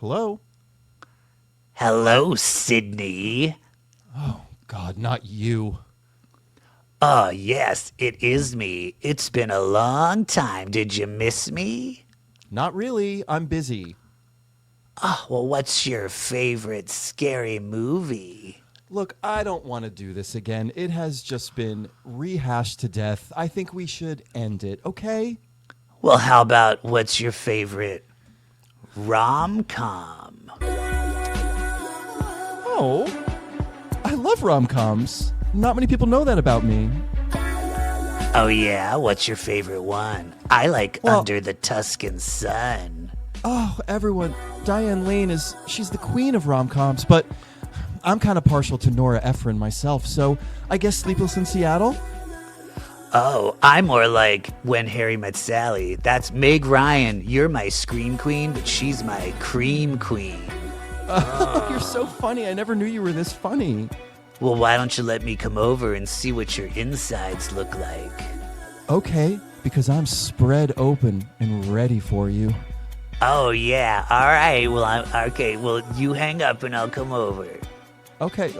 Hello? Hello, Sidney. Oh, God, not you. Oh, yes, it is me. It's been a long time. Did you miss me? Not really. I'm busy. Oh, well, what's your favorite scary movie? Look, I don't want to do this again. It has just been rehashed to death. I think we should end it, okay? Well, how about what's your favorite rom-com? Oh, I love rom-coms. Not many people know that about me. Oh, yeah? What's your favorite one? I like Under the Tuscan Sun. Oh, everyone. Diane Lane she's the queen of rom-coms, but I'm kind of partial to Nora Ephron myself, so I guess Sleepless in Seattle? Oh, I'm more like When Harry Met Sally. That's Meg Ryan. You're my scream queen, but she's my cream queen. You're so funny. I never knew you were this funny. Well, why don't you let me come over and see what your insides look like? Okay, because I'm spread open and ready for you. Oh, yeah. All right. Okay. Well, you hang up and I'll come over. Okay,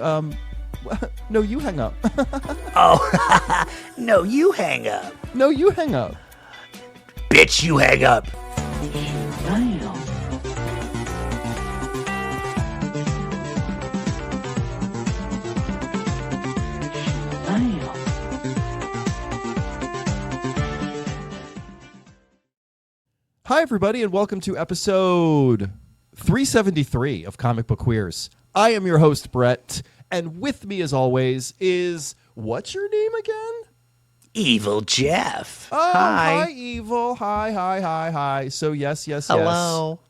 no, you hang up. Oh, no, you hang up. No, you hang up. Bitch, you hang up. Hi, everybody, and welcome to episode 373 of Comic Book Queers. I am your host, Brett, and with me, as always, is... What's your name again? EvilJeff. Oh, Hi. hi, Evil. Hi. So, yes. Hello.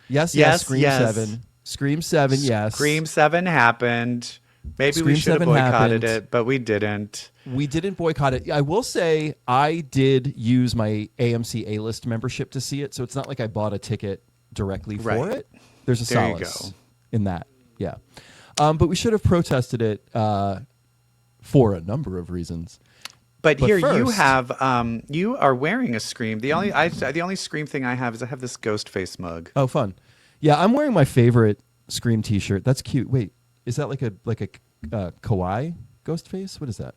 Yes, Yes, Scream yes. 7. Scream 7, yes. Scream 7 happened. Maybe Scream we should have 7 boycotted happened. it, but we didn't. We didn't boycott it. I will say I did use my AMC A-list membership to see it, so it's not like I bought a ticket directly for Right. it. There's a There you solace go. in that, yeah. But we should have protested it for a number of reasons. But here you first- have you are wearing a Scream. The only Scream thing I have is I have this Ghostface mug. Oh, fun. Yeah, I'm wearing my favorite Scream t-shirt. That's cute. Wait, is that like a kawaii Ghostface? What is that?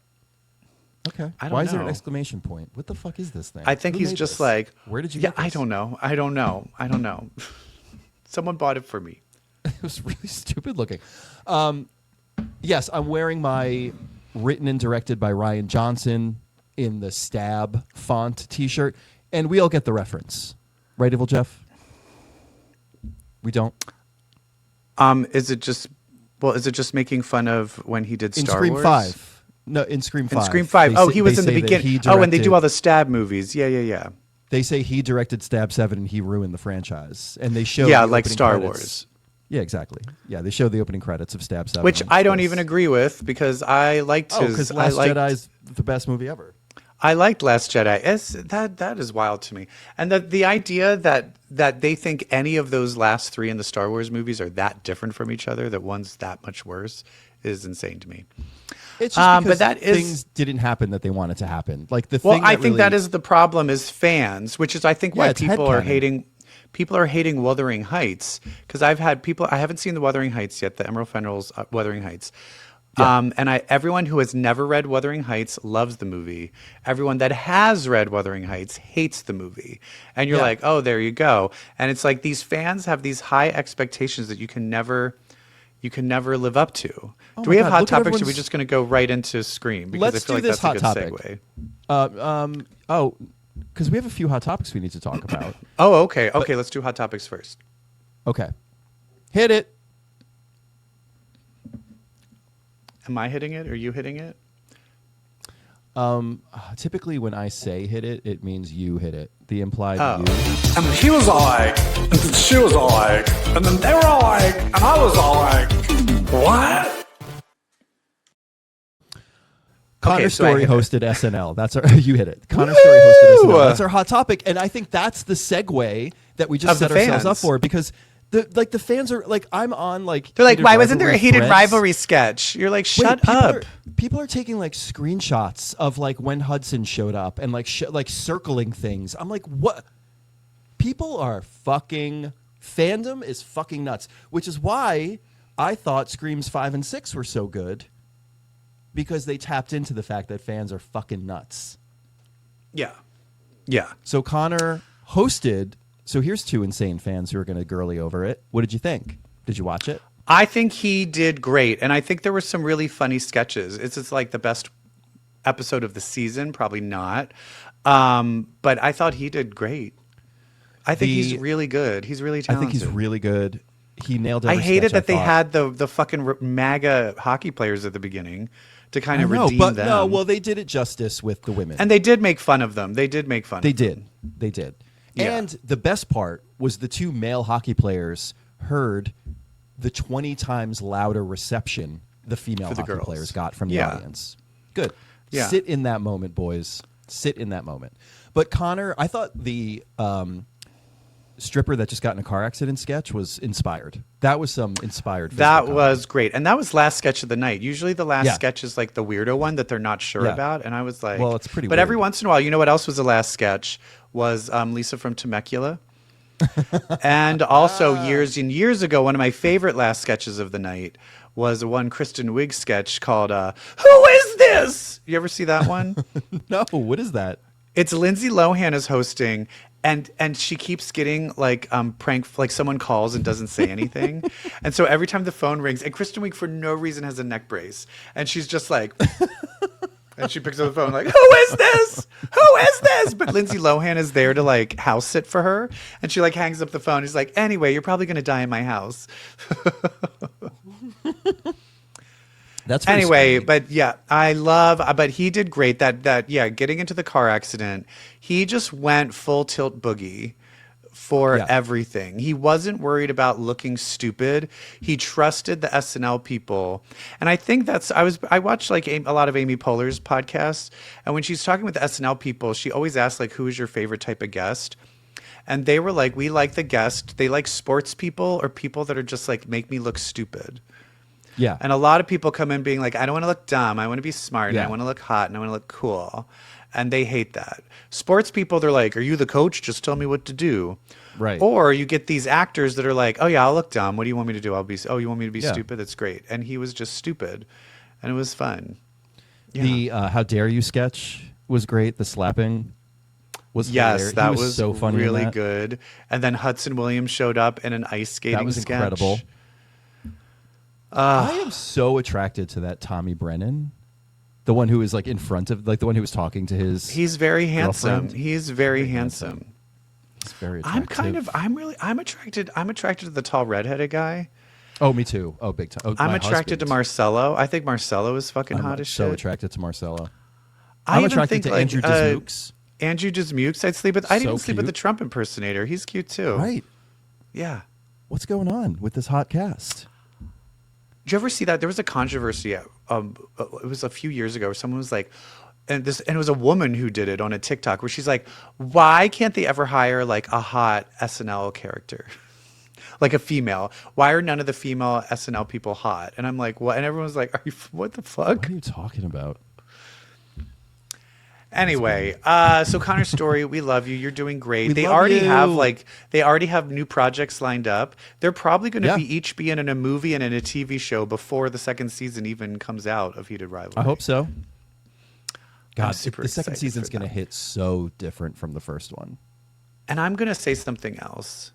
Okay. I don't Why is there an know. exclamation point? What the fuck is this thing? I think Who he's made just this? like, Where did you yeah, get this? I don't know. Someone bought it for me. It was really stupid looking. Yes, I'm wearing my written and directed by Ryan Johnson in the Stab font t-shirt, and we all get the reference. Right, EvilJeff? We don't? Is it just making fun of when he did In Star Scream Wars? 5. No, in Scream 5. In Scream 5. They Oh, say- he was they in the say that he beginning. Oh, and they do directed- all the Stab movies. Yeah. They say he directed Stab 7 and he ruined the franchise. And they show Yeah, the like opening Star credits. Wars. Yeah, exactly. Yeah, they show the opening credits of Stab 7. Which on I don't this. even agree with because I liked Oh, his. because I Last liked, Jedi is the best movie ever. I liked Last Jedi. That is wild to me. And the idea that they think any of those last three in the Star Wars movies are that different from each other, that one's that much worse, is insane to me. It's just because but that is- things didn't happen that they wanted to happen. Like the Well, thing I that think that really- is the problem is fans, which is I think Yeah, why it's people are headcanon. hating. People are hating Wuthering Heights because I've had people. I haven't seen the Wuthering Heights yet. The Emerald Fennell's Wuthering Heights. Yeah. And everyone who has never read Wuthering Heights loves the movie. Everyone that has read Wuthering Heights hates the movie. And you're Yeah. like, oh, there you go. And it's like these fans have these high expectations that you can never live up to. Oh do my we have God, hot look at topics? Or are we everyone's- just going to go right into Scream? Because Let's I feel do like this that's hot a good topic. segue. Because we have a few hot topics we need to talk about. Oh, okay. Okay, let's do hot topics first. Okay. Hit it. Am I hitting it or are you hitting it? Typically, when I say hit it, it means you hit it. The implied Oh. you. And he was all like, and then she was all like, and then they were all like, and I was all like, what? Connor Okay, so I Storrie hit it. hosted SNL. That's our you hit it. Connor Storrie hosted SNL. That's our hot topic, and I think that's the segue that we just Of the set ourselves up fans. for because the fans are like I'm on like They're like, heated why wasn't there a rivalry heated threads. rivalry sketch? You're like, Wait, shut people up. People are taking like screenshots of like when Hudson showed up and like like circling things. I'm like, what? People are fucking Fandom is fucking nuts, which is why I thought Screams 5 and 6 were so good, because they tapped into the fact that fans are fucking nuts. Yeah. Yeah. So Connor hosted. So here's two insane fans who are going to girly over it. What did you think? Did you watch it? I think he did great. And I think there were some really funny sketches. It's just like the best episode of the season. Probably not. But I thought he did great. I think he's really good. He's really talented. I think he's really good. He nailed every I hated sketch, that they had the fucking MAGA hockey players at the beginning to kind of redeem but them. no, well, they did it justice with the women. And they did make fun of them. They did make fun They of them. did. They did. Yeah. And the best part was the two male hockey players heard the 20 times louder reception the female For the hockey girls. players got from the Yeah. audience. Good. Yeah. Sit in that moment, boys. Sit in that moment. But Connor, I thought the stripper that just got in a car accident sketch was inspired. That was some inspired. That physical was great. And that was last sketch of the night. Usually the last Yeah. sketch is like the weirdo one that they're not sure Yeah. about. And I was like, Well, it's pretty But every weird. once in a while, you know what else was the last sketch? Was Lisa from Temecula. And also years and years ago, one of my favorite last sketches of the night was one Kristen Wiig sketch called Who Is This? You ever see that one? No, what is that? It's Lindsay Lohan is hosting, and she keeps getting like prank, like someone calls and doesn't say anything, and so every time the phone rings, and Kristen Wiig for no reason has a neck brace, and she's just like, and she picks up the phone like, who is this? Who is this? But Lindsay Lohan is there to like house sit for her, and she like hangs up the phone. He's like, anyway, you're probably gonna die in my house. That's very Anyway, scary. but yeah, but he did great. Yeah, getting into the car accident, he just went full tilt boogie for Yeah. everything. He wasn't worried about looking stupid. He trusted the SNL people. And I think I watched like a lot of Amy Poehler's podcasts, and when she's talking with the SNL people, she always asks like, who is your favorite type of guest? And they were like, we like the guest. They like sports people or people that are just like, make me look stupid. Yeah. And a lot of people come in being like, I don't want to look dumb. I want to be smart. Yeah. And I want to look hot. And I want to look cool. And they hate that. Sports people, they're like, are you the coach? Just tell me what to do. Right. Or you get these actors that are like, oh, yeah, I'll look dumb. What do you want me to do? You want me to be Yeah. stupid? That's great. And he was just stupid. And it was fun. Yeah. The How Dare You sketch was great. The slapping was Yes, hilarious. that He was so funny in really that. good. And then Hudson Williams showed up in an ice skating That was sketch. incredible. I am so attracted to that Tommy Brennan, the one who is like in front of, like the one who was talking to his. He's very handsome. girlfriend. He's very handsome. He's very attractive. I'm attracted to the tall redheaded guy. Oh, me too. Oh, big time. Oh, I'm my attracted to husband. Marcello. I think Marcello is fucking I'm hot as so shit. attracted to Marcella. I I'm even attracted think, to like, Andrew Dismukes. Andrew Dismukes, I'd sleep with. I'd So even sleep with the cute. Trump impersonator. He's cute too. Right. Yeah. What's going on with this hot cast? Did you ever see that? There was a controversy. It was a few years ago where someone was like, and it was a woman who did it on a TikTok where she's like, why can't they ever hire like a hot SNL character? Like a female. Why are none of the female SNL people hot? And I'm like, what? And everyone's like, what the fuck? What are you talking about? Anyway, so Connor Storrie, we love you. You're doing great. We They love already you. have new projects lined up. They're probably going to Yeah. be each be in a movie and in a TV show before the second season even comes out of Heated Rivalry. I hope so. God, super the second excited season's for going to that. hit so different from the first one. And I'm going to say something else.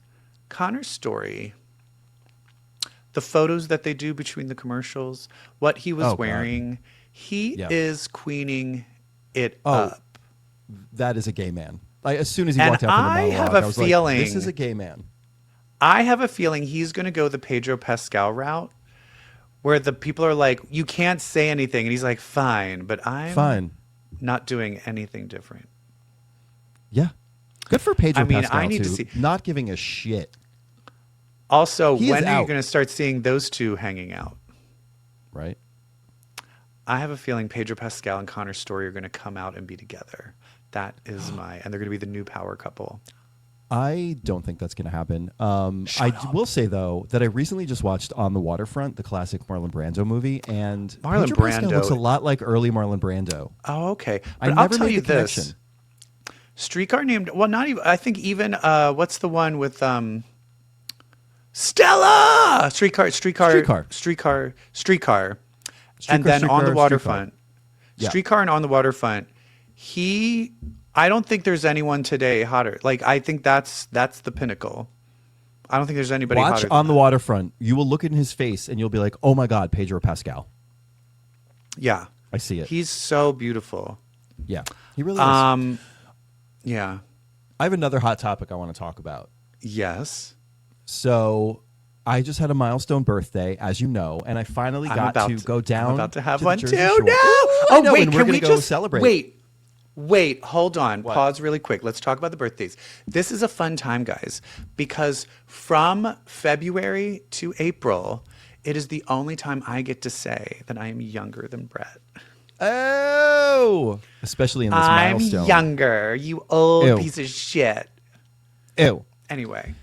Connor Storrie, the photos that they do between the commercials, what he was Oh, God. wearing, he Yeah. is queening it Oh, up. That is a gay man. Like, as soon as he And walked out for the I monologue, have a I was like, feeling- this is a gay man. I have a feeling he's going to go the Pedro Pascal route where the people are like, you can't say anything. And he's like, fine, but I'm Fine. not doing anything different. Yeah. Good for Pedro I mean, Pascal, I need to too. see- Not giving a shit, Also, He is when are you out. going to start seeing those two hanging out? right? I have a feeling Pedro Pascal and Connor Storrie are going to come out and be together. That is and they're going to be the new power couple. I don't think that's going to happen. Will say, though, that I recently just watched On the Waterfront, the classic Marlon Brando movie, and Marlon Pedro Pascal Brando- looks a lot like early Marlon Brando. Oh, okay. I But I'll never tell made you the this. connection. Streetcar named, well, not even, I think even, what's the one with, Stella! Streetcar. Streetcar. And then on the Streetcar. waterfront. Yeah. Streetcar and on the waterfront. I don't think there's anyone today hotter. Like, I think that's the pinnacle. I don't think there's anybody Watch hotter On than the Waterfront. You will look in his face and you'll be like, oh my God, Pedro Pascal. Yeah. I see it. He's so beautiful. Yeah, he really is. Yeah. I have another hot topic I want to talk about. Yes. So I just had a milestone birthday, as you know, and I finally got to go down. I'm about to have the one Jersey too. Shore. No. I know, Wait, and we're can gonna we go just celebrate? Wait, hold on. What? Pause really quick. Let's talk about the birthdays. This is a fun time, guys, because from February to April, it is the only time I get to say that I am younger than Brett. Oh, especially in this I'm milestone. younger, you old Ew. piece of shit. Ew. Anyway.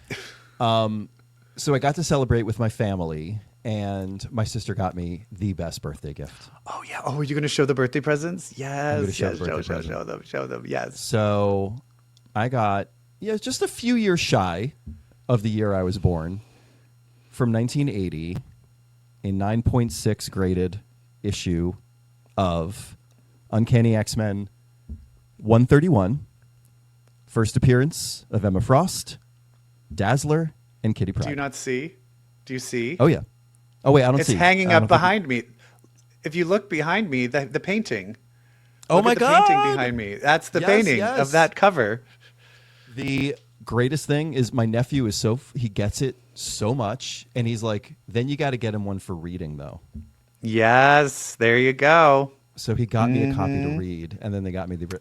So I got to celebrate with my family, and my sister got me the best birthday gift. Oh, yeah. Oh, are you going to show the birthday presents? Yes. gonna show Yes. the birthday present. Show them. Yes. So I got, just a few years shy of the year I was born, from 1980, a 9.6 graded issue of Uncanny X-Men 131, first appearance of Emma Frost, Dazzler, and Kitty Pryde. Do you not see? Do you see? Oh, yeah. Oh, wait, I don't It's see. hanging I don't up think- behind me. If you look behind me, the painting. Oh, Look my at the God. painting behind me. That's the Yes, painting yes. of that cover. The greatest thing is my nephew is he gets it so much, and he's like, then you got to get him one for reading, though. Yes, there you go. So he got me a copy Mm-hmm. to read, and then they got me the...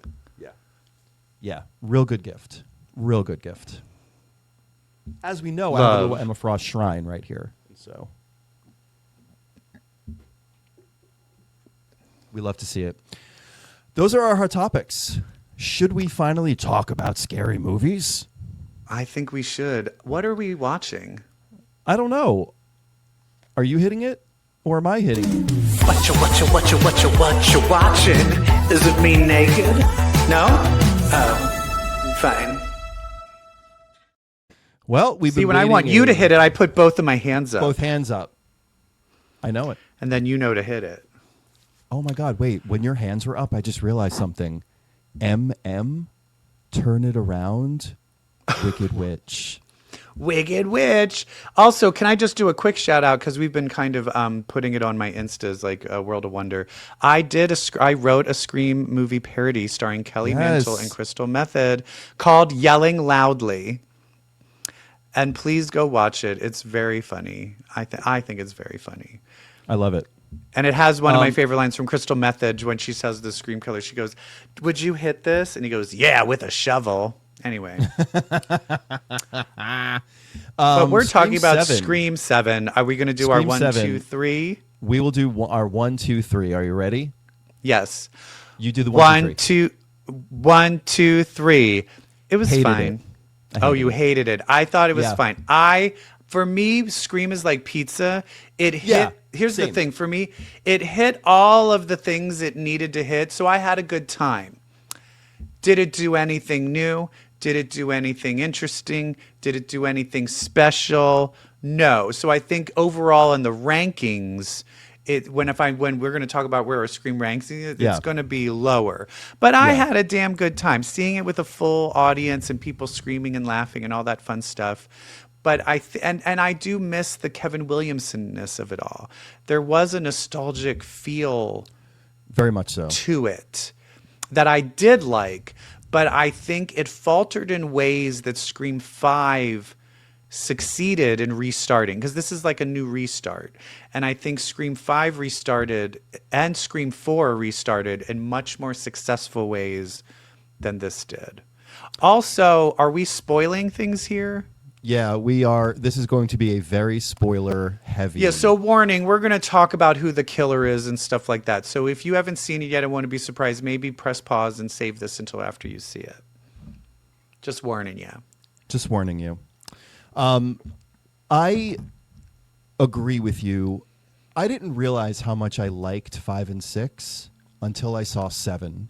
Yeah, real good gift. Real good gift. As we know, I have a Love. little Emma Frost shrine right here. So we love to see it. Those are our hot topics. Should we finally talk about scary movies? I think we should. What are we watching? I don't know. Are you hitting it, or am I hitting it? What you watching? Is it me naked? No? Oh, fine. Well, we've See, been when I want waiting you a- to hit it, I put both of my hands up. both hands up. I know it. And then you know to hit it. Oh my God! Wait, when your hands were up, I just realized something. Turn it around, Wicked Witch. Wicked Witch. Also, can I just do a quick shout out because we've been kind of putting it on my Instas, like World of Wonder. I wrote a Scream movie parody starring Kelly Mantle and Crystal Method called "Yelling Loudly," and please go watch it. It's very funny. I think it's very funny. I love it. And it has one of my favorite lines from Crystal Method when she says the Scream Killer. She goes, "Would you hit this?" And he goes, "Yeah, with a shovel." Anyway. But we're talking Scream about 7. Scream 7. Are we going to do our Scream 1, 7. 2, 3? We will do our 1, 2, 3. Are you ready? Yes. You do the 1, 1, 2, 1, 2, 3. It was Hated fine. it. I Oh, hated you it. hated it. I thought it was Yeah. fine. For me, Scream is like pizza. It hit. Yeah, Here's the same. thing for me. It hit all of the things it needed to hit, so I had a good time. Did it do anything new? Did it do anything interesting? Did it do anything special? No. So I think overall in the rankings, when we're going to talk about where our Scream ranks, it's Yeah. going to be lower. But I Yeah. had a damn good time seeing it with a full audience and people screaming and laughing and all that fun stuff. But and I do miss the Kevin Williamson-ness of it all. There was a nostalgic feel Very much so. to it that I did like, but I think it faltered in ways that Scream 5 succeeded in restarting, because this is like a new restart. And I think Scream 5 restarted and Scream 4 restarted in much more successful ways than this did. Also, are we spoiling things here? Yeah, we are. This is going to be a very spoiler heavy. Yeah, so warning, we're going to talk about who the killer is and stuff like that. So if you haven't seen it yet and want to be surprised, maybe press pause and save this until after you see it. Just warning you. Just warning you. I agree with you. I didn't realize how much I liked 5 and 6 until I saw 7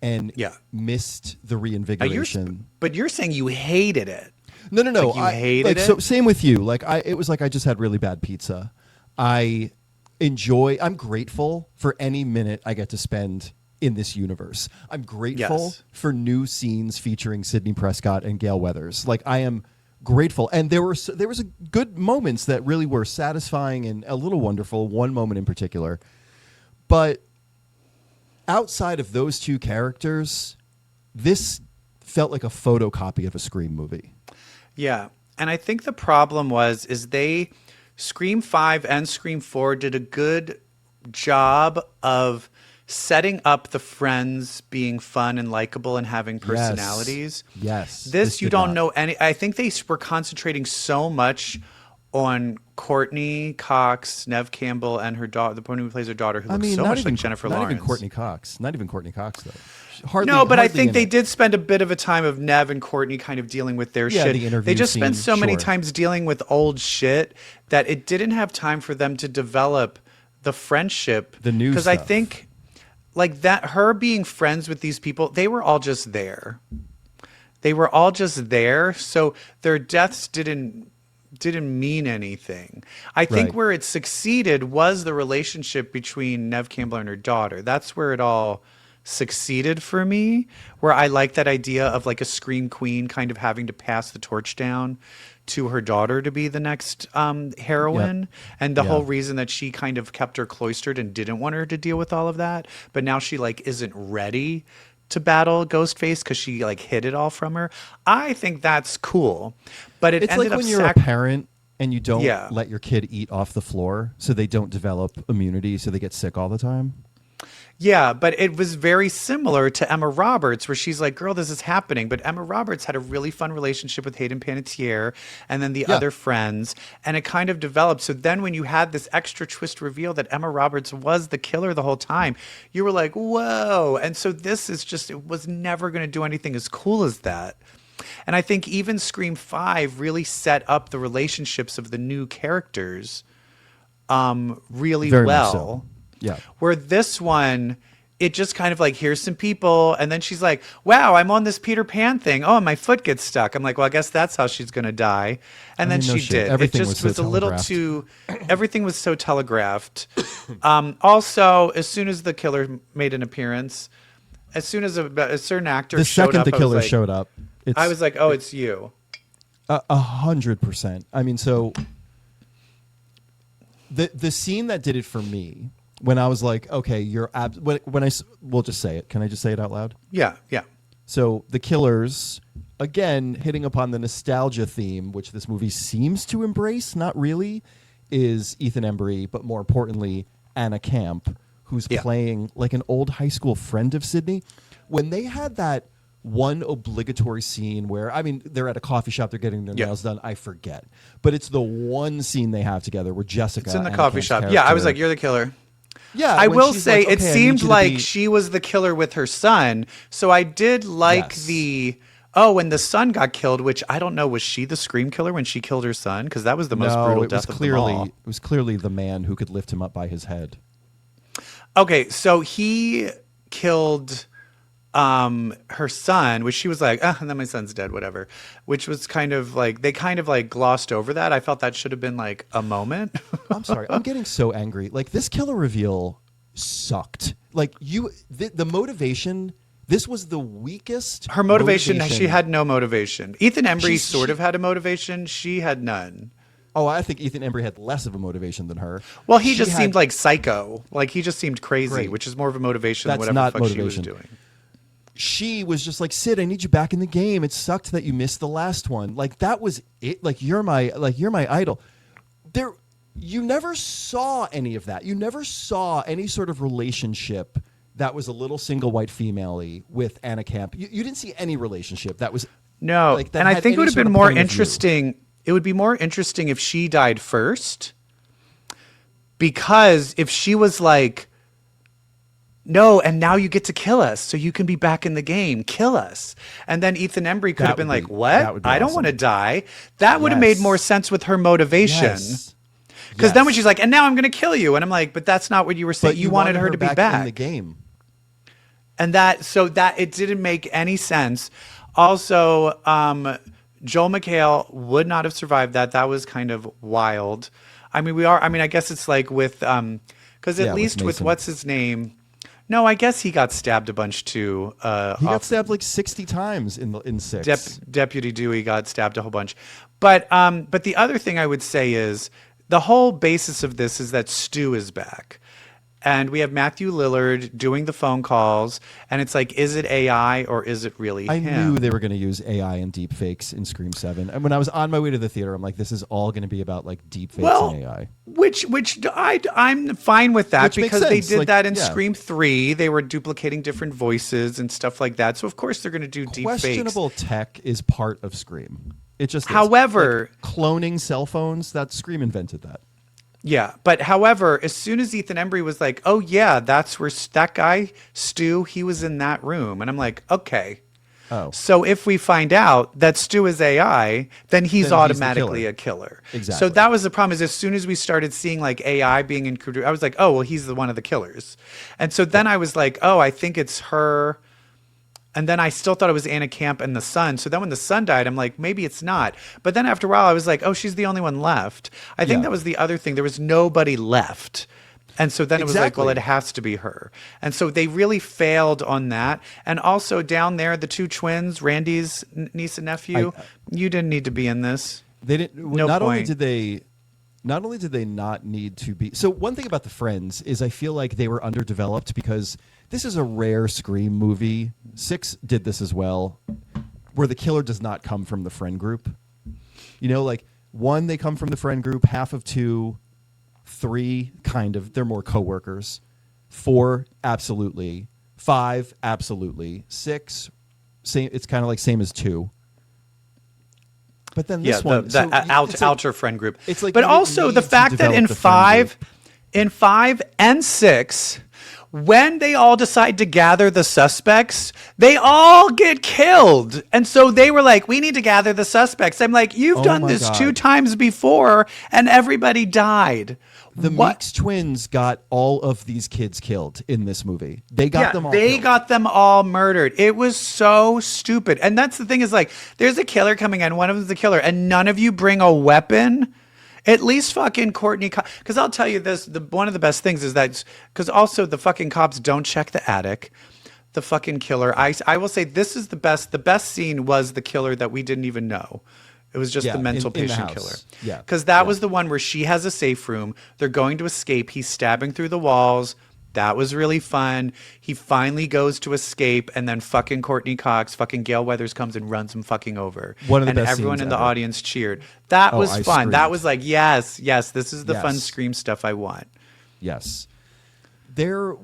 and Yeah. missed the Now, reinvigoration. but you're saying you hated it. No. Like, you hated it? So same with you. Like it was like I just had really bad pizza. I'm grateful for any minute I get to spend in this universe. I'm grateful Yes. for new scenes featuring Sidney Prescott and Gale Weathers. Like I am grateful, and there was a good moments that really were satisfying and a little wonderful. One moment in particular, but outside of those two characters, this felt like a photocopy of a Scream movie. Yeah. And I think the problem is they Scream 5 and Scream 4 did a good job of setting up the friends being fun and likable and having personalities. Yes. This you did don't not. know any. I think they were concentrating so much on Courtney Cox, Neve Campbell, and her daughter, the woman who plays her daughter, who looks so much like Jennifer Lawrence. Not even Courtney Cox. Not even Courtney Cox, though. Hardly, No, but I hardly think in they it. did spend a bit of a time of Neve and Courtney kind of dealing with their Yeah, shit. the interview They just spent scene, so many sure. times dealing with old shit that it didn't have time for them to develop the friendship. The new Because I stuff. think like that, her being friends with these people, they were all just there. They were all just there. So their deaths didn't mean anything. I think Right. where it succeeded was the relationship between Neve Campbell and her daughter. That's where it all succeeded for me, where I like that idea of like a Scream Queen kind of having to pass the torch down to her daughter to be the next heroine. And the whole reason that she kind of kept her cloistered and didn't want her to deal with all of that. But now she like isn't ready to battle Ghostface because she like hid it all from her. I think that's cool. But it It's ended like up when you're a parent and you don't Yeah. let your kid eat off the floor so they don't develop immunity, so they get sick all the time. Yeah, but it was very similar to Emma Roberts, where she's like, girl, this is happening. But Emma Roberts had a really fun relationship with Hayden Panettiere and then the Yeah. other friends, and it kind of developed. So then when you had this extra twist reveal that Emma Roberts was the killer the whole time, you were like, whoa. And so this is just, it was never going to do anything as cool as that. And I think even Scream 5 really set up the relationships of the new characters really Very well. much so. Yeah. Where this one, it just kind of like, here's some people. And then she's like, wow, I'm on this Peter Pan thing. Oh, and my foot gets stuck. I'm like, well, I guess that's how she's going to die. And then I mean, no she shit. did. Everything it just was so was a little telegraphed. too, everything was so telegraphed. Also, as soon as the killer made an appearance, as soon as a certain actor The showed second up, the killer I was like, showed up, I was like, oh, it's you. 100%. I mean, so the scene that did it for me when I was like, okay, we'll just say it. Can I just say it out loud? Yeah, yeah. So the killers, again, hitting upon the nostalgia theme, which this movie seems to embrace, not really, is Ethan Embry, but more importantly, Anna Camp, who's Yeah. playing like an old high school friend of Sidney. When they had that one obligatory scene where, I mean, they're at a coffee shop, they're getting their Yeah. nails done, I forget. But it's the one scene they have together where Jessica... It's in the Anna coffee Camp's shop. Yeah, I was character- like, you're the killer. Yeah, I when will she's say like, it "Okay, I need seemed you to like be-" she was the killer with her son. So I did like Yes. when the son got killed, which I don't know, was she the Scream killer when she killed her son? Because that was the most brutal it was death clearly, of them all. it was clearly the man who could lift him up by his head. Okay, so he killed her son, which she was like, and then my son's dead, whatever. Which was kind of like, they kind of like glossed over that. I felt that should have been like a moment. I'm sorry. I'm getting so angry. Like, this killer reveal sucked. Like, the motivation, this was the weakest. Her motivation, she had no motivation. Ethan Embry sort of had a motivation. She had none. Oh, I think Ethan Embry had less of a motivation than her. Well, he She just had- seemed like psycho. Like, he just seemed crazy, Great. which is more of a motivation That's than whatever not the fuck she was motivation. doing. She was just like, Sid, I need you back in the game. It sucked that you missed the last one. Like, that was it. Like, you're my idol. You never saw any of that. You never saw any sort of relationship that was a little single white female-y with Anna Camp. You didn't see any relationship that was No, like, that and I had think it any would have sort been of more point of view. interesting. It would be more interesting if she died first. Because if she was like, no, and now you get to kill us so you can be back in the game. Kill us. And then Ethan Embry could That have been would like, be- what? that would be I don't awesome. want to die. That would have made Yes. more sense with her motivation. Yes. Because then when Yes. she's like, and now I'm going to kill you. And I'm like, but that's not what you were saying. But You wanted her to be back. in the game. And that it didn't make any sense. Also, Joel McHale would not have survived that. That was kind of wild. I mean, I guess it's like with, because at least with what's his name. No, I guess he got stabbed a bunch too. He got stabbed like 60 times in 6. Deputy Dewey got stabbed a whole bunch. But the other thing I would say is the whole basis of this is that Stu is back. And we have Matthew Lillard doing the phone calls, and it's like, is it AI or is it really him? I knew they were going to use AI and deep fakes in Scream 7. And when I was on my way to the theater, I'm like, this is all going to be about like deep fakes and AI. Which I'm fine with that, because they did that in yeah. Scream 3. They were duplicating different voices and stuff like that. So of course they're going to do deep fakes. Questionable tech is part of Scream. It just is. However, like cloning cell phones, that Scream invented that. Yeah, but however, as soon as Ethan Embry was like, "Oh yeah, that's where that guy Stu, he was in that room," and I'm like, "Okay." Oh. So if we find out that Stu is AI, then he's automatically a killer. Exactly. So that was the problem. Is as soon as we started seeing like AI being included, I was like, "Oh well, he's the one of the killers," and so then I was like, "Oh, I think it's her." And then I still thought it was Anna Camp and the son. So then when the son died, I'm like, maybe it's not. But then after a while, I was like, oh, she's the only one left. I think that was the other thing. There was nobody left. And so then it was like, well, it has to be her. And so they really failed on that. And also down there, the two twins, Randy's niece and nephew, you didn't need to be in this. They didn't. No not point. only did they not need to be. So one thing about the Friends is I feel like they were underdeveloped because this is a rare Scream movie. 6 did this as well, where the killer does not come from the friend group. You know, like 1, they come from the friend group. Half of 2, 3, kind of. They're more coworkers. 4, absolutely. 5, absolutely. 6, same. It's kind of like same as 2. But then this one, outer friend group. It's like, but also the fact that in 5 and 6, when they all decide to gather the suspects, they all get killed. And so they were like, we need to gather the suspects. I'm like, you've done this 2 times before and everybody died. The Meeks twins got all of these kids killed in this movie. They got them all killed. Got them all murdered. It was so stupid. And that's the thing is like, there's a killer coming in. One of them's the killer. And none of you bring a weapon. At least fucking Courtney, because I'll tell you this, one of the best things is that, because also the fucking cops don't check the attic. The fucking killer. I will say this is the best scene was the killer that we didn't even know. It was just the mental patient killer. Yeah. Because that was the one where she has a safe room. They're going to escape. He's stabbing through the walls. That was really fun. He finally goes to escape, and then fucking Courtney Cox, fucking Gail Weathers comes and runs him fucking over. One of the and best everyone scenes in the ever. audience cheered. That was I fun. screamed. That was like, yes, this is the fun Yes. Scream stuff I want. Yes. Her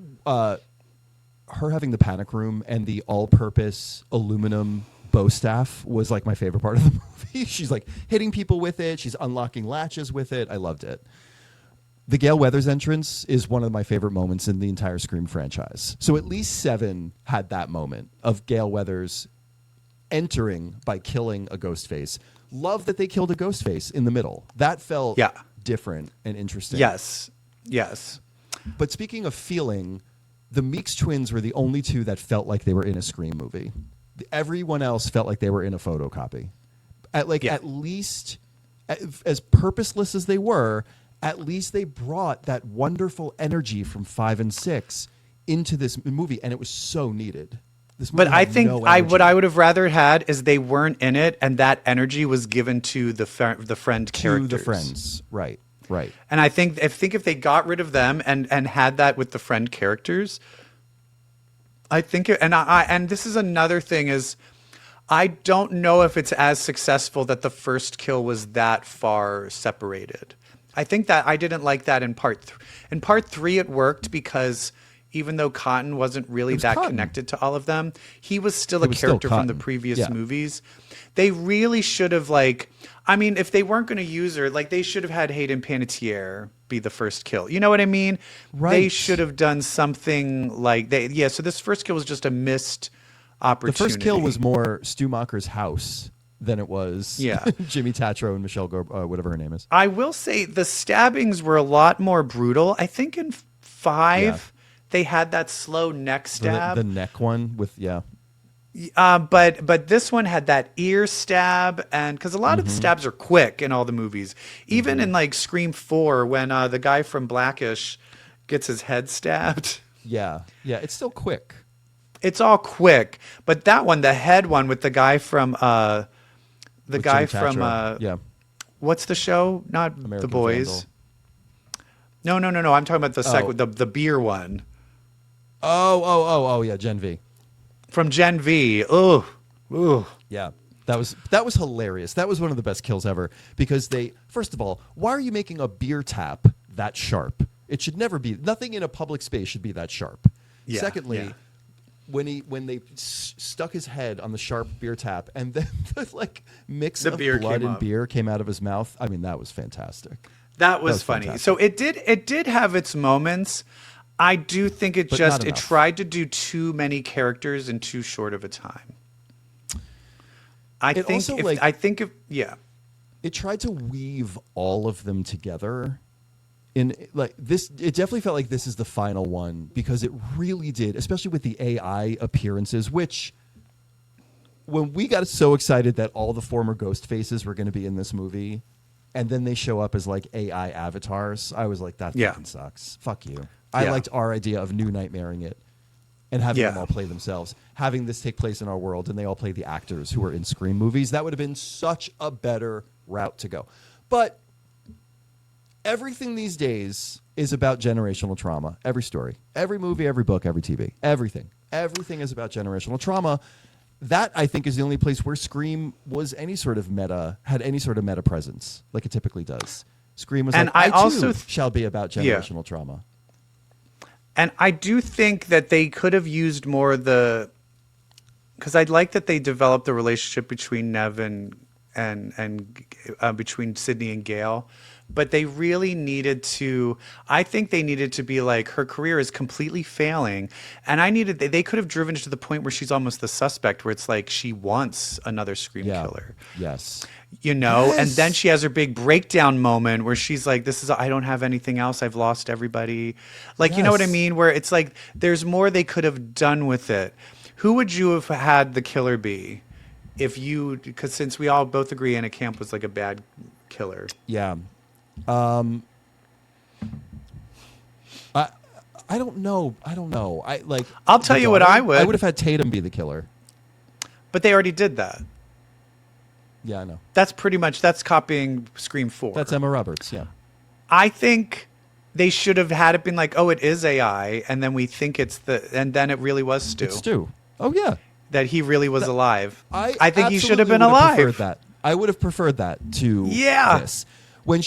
having the panic room and the all-purpose aluminum bow staff was like my favorite part of the movie. She's like hitting people with it. She's unlocking latches with it. I loved it. The Gail Weathers entrance is one of my favorite moments in the entire Scream franchise. So at least 7 had that moment of Gail Weathers entering by killing a Ghostface. Love that they killed a Ghostface in the middle. That felt different and interesting. Yes. But speaking of feeling, the Meeks twins were the only 2 that felt like they were in a Scream movie. Everyone else felt like they were in a photocopy. At least, as purposeless as they were, at least they brought that wonderful energy from 5 and 6 into this movie, and it was so needed. This movie But I had think no what energy. I would have rather had is they weren't in it, and that energy was given to the friend characters. To the friends, right. And I think if they got rid of them and had that with the friend characters, I think and this is another thing is I don't know if it's as successful that the first kill was that far separated. I think that I didn't like that in part 3. In part 3 it worked because even though Cotton wasn't really that connected to all of them, he was still a character from the previous movies. They really should have if they weren't going to use her, they should have had Hayden Panettiere be the first kill. You know what I mean? Right. They should have done something so this first kill was just a missed opportunity. The first kill was more Stu Macher's house than it was Jimmy Tatro and Michelle whatever her name is. I will say the stabbings were a lot more brutal. I think in 5 they had that slow neck stab. The neck one with But this one had that ear stab, and because a lot of the stabs are quick in all the movies, even in like Scream 4 when the guy from Blackish gets his head stabbed. Yeah, it's still quick. It's all quick, but that one, the head one with the guy from With Jimmy Tatro. Yeah, what's the show? Not American The Boys. Vandal. No. I'm talking about the beer one. Oh, yeah, Gen V. From Gen V. Ugh. Yeah, that was hilarious. That was one of the best kills ever because first of all, why are you making a beer tap that sharp? It should never be. Nothing in a public space should be that sharp. Yeah, Secondly, yeah. when they stuck his head on the sharp beer tap and then the like mix The of beer blood came and up. beer came out of his mouth. I mean, that was fantastic. That was funny. fantastic. So it did have its moments. I do think it But just not it enough. tried to do too many characters in too short of a time. I It think also, like- yeah. It tried to weave all of them together. In like this, it definitely felt like this is the final one because it really did, especially with the AI appearances. Which, when we got so excited that all the former Ghostfaces were going to be in this movie, and then they show up as like AI avatars, I was like, that Yeah. fucking sucks. Fuck you. I Yeah. liked our idea of New Nightmaring it and having them Yeah. all play themselves, having this take place in our world, and they all play the actors who were in Scream movies. That would have been such a better route to go. But everything these days is about generational trauma. Every story, every movie, every book, every TV, everything is about generational trauma. That, I think, is the only place where Scream was had any sort of meta presence, like it typically does. Scream was And like, I also too shall be about Yeah. generational trauma. And I do think that they could have used more because I'd like that they developed the relationship between Nev and between Sidney and Gail, but they really needed to. I think they needed to be like, her career is completely failing, and they could have driven it to the point where she's almost the suspect, where it's like she wants another Scream Yeah. killer. Yes. And then Yes. she has her big breakdown moment where she's like, I don't have anything else, I've lost everybody, like, you know what I Yes. mean, where it's like there's more they could have done with it. Who would you have had the killer be because since we all both agree Anna Camp was like a bad killer? Yeah. I don't know. I'll tell the you what daughter, I would. I would have had Tatum be the killer. But they already did that. Yeah, I know. That's copying Scream 4. That's Emma Roberts. Yeah. I think they should have had it been like, oh, it is AI, and then we think and then it really was Stu. It's Stu. Oh yeah. That he really was alive. I think he should have been absolutely would alive. preferred that. I would have preferred that to this. When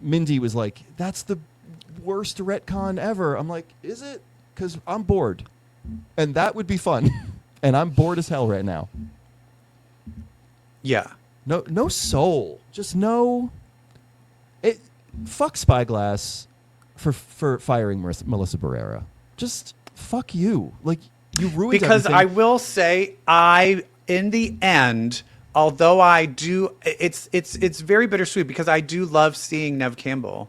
Mindy was like, "That's the worst retcon ever," I'm like, "Is it?" Because I'm bored, and that would be fun, and I'm bored as hell right now. Yeah. No soul. Just no. Fuck Spyglass for firing Melissa Barrera. Just fuck you. Like, you ruined Because everything. I will say, in the end, although I do, it's very bittersweet because I do love seeing Nev Campbell.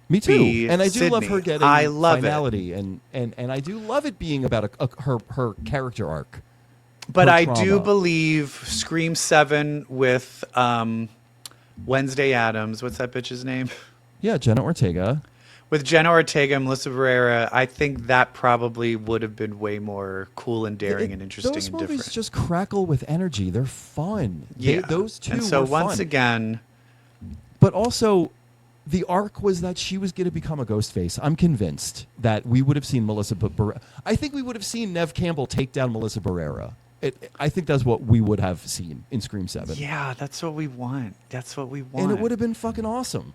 Me too. be And I do love Sydney. her getting I love it. finality and I do love it being about her character arc. But her I do trauma. believe Scream 7 with Wednesday Addams, what's that bitch's name? Yeah, Jenna Ortega. With Jenna Ortega and Melissa Barrera, I think that probably would have been way more cool and daring and interesting Those and movies different. just crackle with energy. They're fun. Yeah. Those two And so were once fun. again, But also, the arc was that she was going to become a Ghostface. I'm convinced that we would have seen Melissa Barrera. I think we would have seen Nev Campbell take down Melissa Barrera. I think that's what we would have seen in Scream 7. yeah, that's what we want. That's what we want. And it would have been fucking awesome.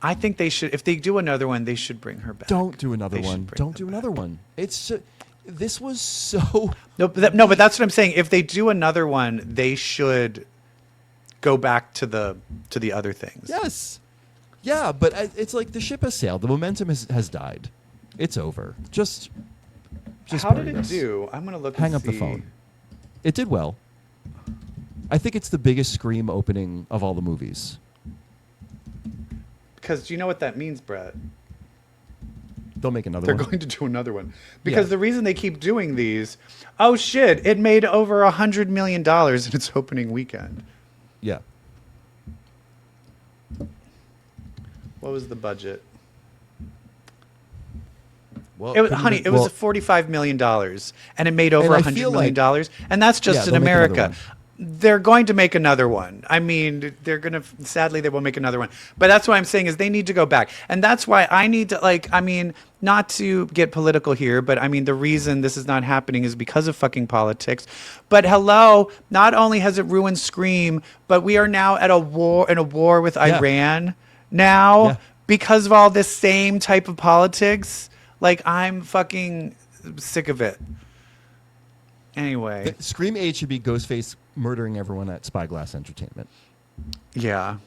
I think they should. If they do another one, they should bring her back. Don't do another They should one. bring Don't her do back. another one. This was so. No, but that's what I'm saying. If they do another one, they should go back to the other things. Yes. Yeah, but it's like the ship has sailed. The momentum has died. It's over. Just How bury did it this. do? I'm gonna look. Hang and up the see. phone. It did well. I think it's the biggest Scream opening of all the movies. Because do you know what that means, Brett? They'll make another They're one. going to do another one because Yeah. the reason they keep doing these, oh shit, it made over $100 million in its opening weekend. Yeah. What was the budget? Well, It was, honey, it was $45 million, and it made over And I $100 feel million dollars, and that's just Yeah, in they'll make another America. one. They're going to make another one. I mean, they're going to, sadly, they will make another one. But that's what I'm saying is they need to go back. And that's why I need to, like, I mean, not to get political here, but I mean, the reason this is not happening is because of fucking politics. But hello, not only has it ruined Scream, but we are now at a war with Iran now Yeah. because of all this same type of politics. Like, I'm fucking sick of it. Anyway. Scream 8 should be Ghostface murdering everyone at Spyglass Entertainment. Yeah.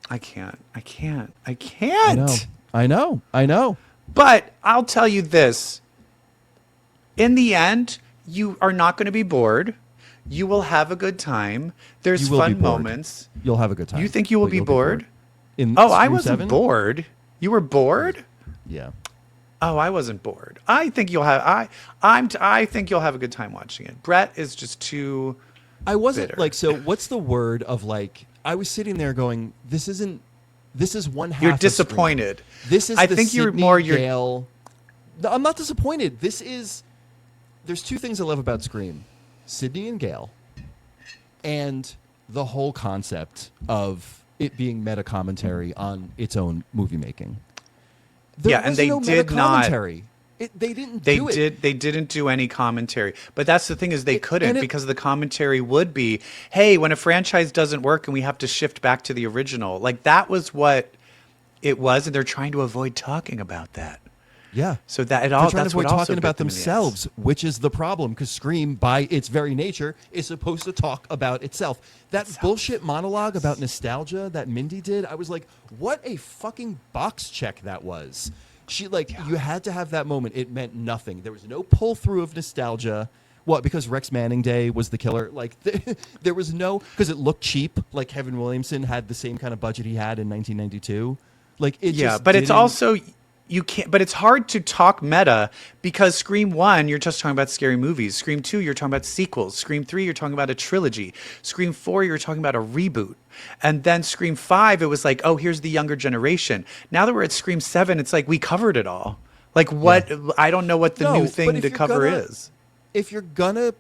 I can't. I know. But I'll tell you this. In the end, you are not going to be bored. You will have a good time. There's You will be fun bored. moments. You'll have a good time. You think you will But be you'll bored? In Oh, I Scream wasn't 7? bored. You were bored? Yeah. Oh, I wasn't bored. I think you'll have I think you'll have a good time watching it. Brett is just too I wasn't bitter. like, so what's the word of like, I was sitting there going, this is one half You're of Scream. disappointed. This is I the think you're Sidney more Gale. No, I'm not disappointed. There's two things I love about Scream. Sidney and Gale and the whole concept of it being meta commentary on its own movie making. There and was they no did not- meta-commentary. They didn't do it. They didn't do any commentary. But that's the thing is they couldn't and it- because the commentary would be, hey, when a franchise doesn't work and we have to shift back to the original. Like that was what it was, and they're trying to avoid talking about that. Yeah. So that it They're all trying that's to avoid what also talking bit about them in the ass. themselves, which is the problem, because Scream, by its very nature, is supposed to talk about itself. That bullshit monologue about nostalgia that Mindy did, I was like, what a fucking box check that was. You had to have that moment. It meant nothing. There was no pull through of nostalgia. What? Because Rex Manning Day was the killer. Like there was no, because it looked cheap. Like Kevin Williamson had the same kind of budget he had in 1992. Like it. Yeah, just but it's didn't- also you can't. But it's hard to talk meta because Scream 1, you're just talking about scary movies. Scream 2, you're talking about sequels. Scream 3, you're talking about a trilogy. Scream 4, you're talking about a reboot. And then Scream 5, it was like, oh, here's the younger generation. Now that we're at Scream 7, it's like we covered it all. Like what? I don't know what the No, new but thing if to you're cover gonna- is. If you're gonna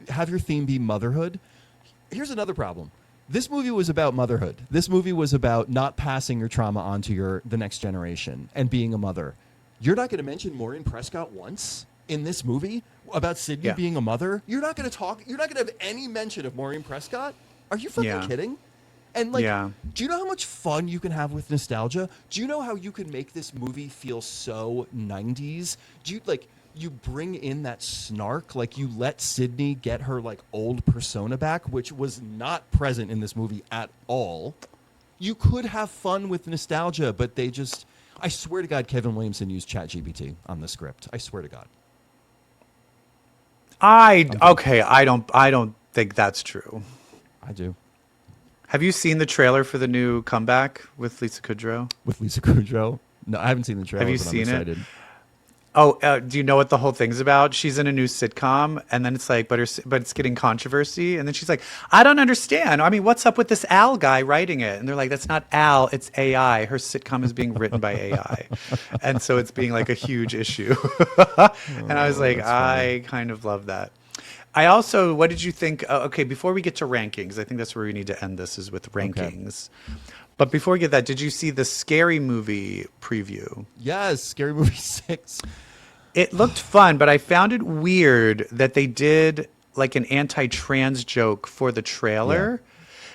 have your theme be motherhood, here's another problem. This movie was about motherhood. This movie was about not passing your trauma on to the next generation and being a mother. You're not going to mention Maureen Prescott once in this movie about Sidney Yeah. being a mother. You're not going to talk. You're not going to have any mention of Maureen Prescott. Are you fucking Yeah. kidding? And like, Yeah. do you know how much fun you can have with nostalgia? Do you know how you can make this movie feel so 90s? You bring in that snark, like you let Sidney get her like old persona back, which was not present in this movie at all. You could have fun with nostalgia, but they just, I swear to God, Kevin Williamson used ChatGPT on the script. I swear to God. I don't think that's true. I do. Have you seen the trailer for the new comeback with Lisa Kudrow? With Lisa Kudrow. No, I haven't seen the trailer. Have you but seen it? I'm excited. Oh, do you know what the whole thing's about? She's in a new sitcom, and then it's like, but it's getting controversy, and then she's like, I don't understand. I mean, what's up with this Al guy writing it? And they're like, that's not Al, it's AI. Her sitcom is being written by AI, and so it's being like a huge issue. And I was like, I kind of love that. I also, what did you think? Okay, before we get to rankings, I think that's where we need to end this is with rankings. But before we get that, did you see the Scary Movie preview? Yes, Scary Movie 6. It looked fun, but I found it weird that they did like an anti-trans joke for the trailer.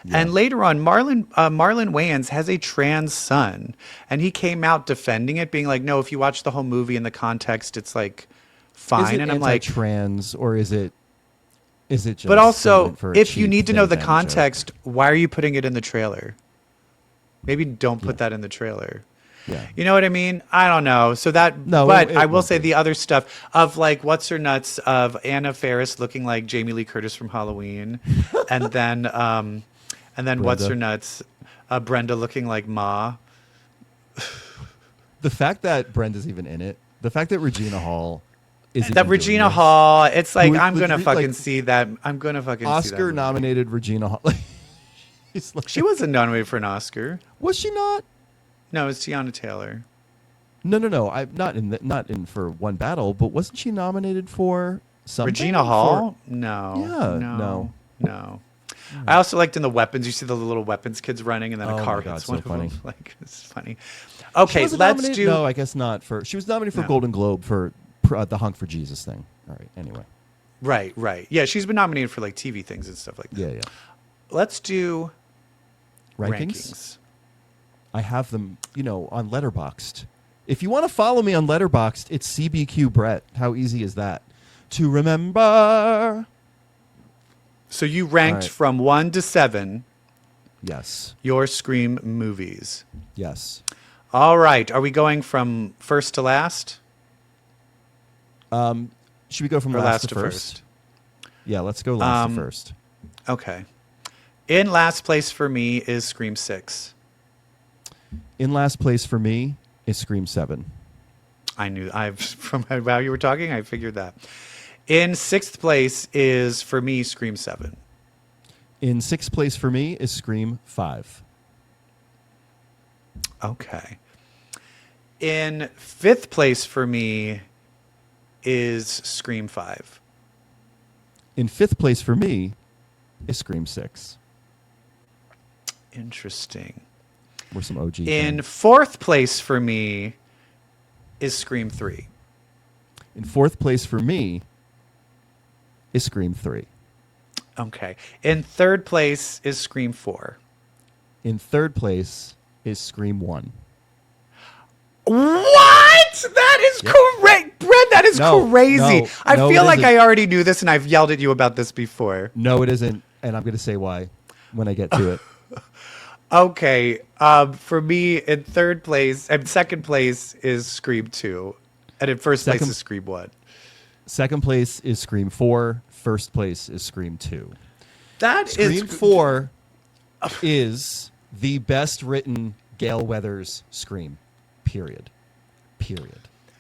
Yeah. And later on, Marlon Wayans has a trans son, and he came out defending it, being like, "No, if you watch the whole movie in the context, it's like fine." Is it and I'm like, trans or is it just? but also, for a if you cheap need to know the Van Damme joke? context, why are you putting it in the trailer? Maybe don't put that in the trailer. Yeah. You know what I mean? I don't know. So that, No, but it I will won't say be. the other stuff of like what's her nuts of Anna Faris looking like Jamie Lee Curtis from Halloween, and then what's her nuts, Brenda looking like Ma. The fact that Brenda's even in it, the fact that Regina Hall is That Regina Hall, it's like, Who- I'm going to like, fucking see that. I'm going to fucking see that. Oscar movie. nominated Regina Hall. She's like, She wasn't nominated for an Oscar. was she not? No, it's Tiana Taylor. No. I'm not in for One Battle, but wasn't she nominated for something? Regina Hall? No. Yeah, No. I also liked in the weapons. You see the little weapons kids running, and then Oh a car my God, hits so one funny. of them. Like, it's funny. She Okay, wasn't let's nominated- do. No, I guess not. She was nominated for No. Golden Globe for the Hunk for Jesus thing. All right. Anyway. Right. Yeah, she's been nominated for like TV things and stuff like that. Yeah. Let's do Rankings? rankings. I have them, on Letterboxd. If you want to follow me on Letterboxd, it's CBQ Brett. How easy is that to remember? So you ranked right. from 1 to 7 Yes. your Scream movies. Yes. All right. Are we going from first to last? Should we go from Or last to first? Yeah, let's go last to first. Okay. In last place for me is Scream 6. In last place for me is Scream 7. From how you were talking, I figured that. In sixth place is, for me, Scream 7. In sixth place for me is Scream 5. Okay. In fifth place for me is Scream 5. In fifth place for me is Scream 6. Interesting. We're some OG In fans. fourth place for me is Scream 3. In fourth place for me is Scream 3. Okay. In third place is Scream 4. In third place is Scream 1. What? That is correct. Brett, that is No, crazy. no, I no, feel it like isn't. I already knew this and I've yelled at you about this before. No, it isn't, and I'm going to say why when I get to it. Okay. For me, in third place, and second place is Scream 2. And in first place Second- is Scream 1. Second place is Scream 4. First place is Scream 2. That is Scream 4 is the best written Gale Weathers Scream. Period.